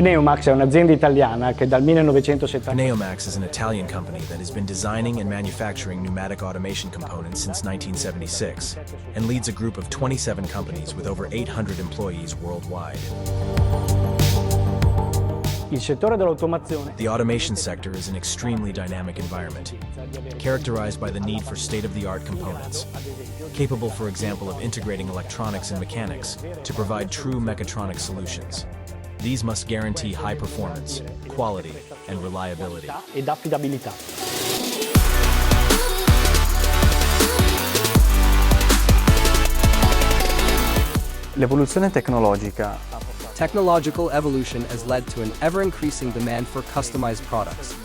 Pneumax è un'azienda italiana che dal 1970. Pneumax is an Italian company that has been designing and manufacturing pneumatic automation components since 1976 and leads a group of 27 companies with over 800 employees worldwide. Il settore dell'automazione. The automation sector is an extremely dynamic environment, characterized by the need for state-of-the-art components, capable, for example, of integrating electronics and mechanics to provide true mechatronic solutions. These must guarantee high performance, quality, and reliability. Ed affidabilità. L'evoluzione tecnologica. Technological evolution has led to an ever-increasing demand for customized products,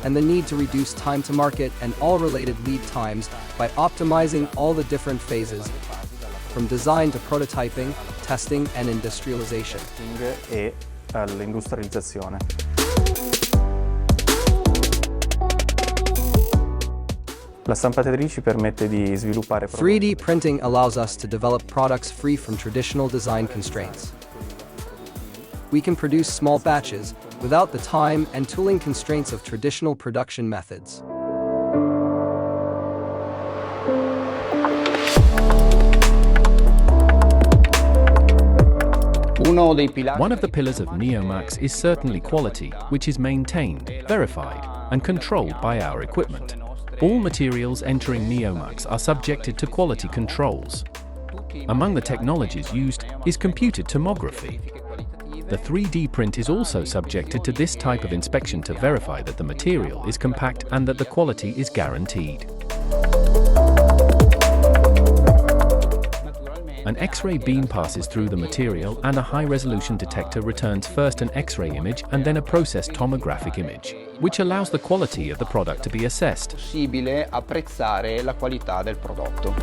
and the need to reduce time to market and all related lead times by optimizing all the different phases, from design to prototyping, testing, and industrialization. E all'industrializzazione. La stampatrice permette di sviluppare 3D printing allows us to develop products free from traditional design constraints. We can produce small batches without the time and tooling constraints of traditional production methods. One of the pillars of Pneumax is certainly quality, which is maintained, verified, and controlled by our equipment. All materials entering Pneumax are subjected to quality controls. Among the technologies used is computed tomography. The 3D print is also subjected to this type of inspection to verify that the material is compact and that the quality is guaranteed. An X-ray beam passes through the material and a high-resolution detector returns first an X-ray image and then a processed tomographic image, which allows the quality of the product to be assessed. È possibile apprezzare la qualità del prodotto.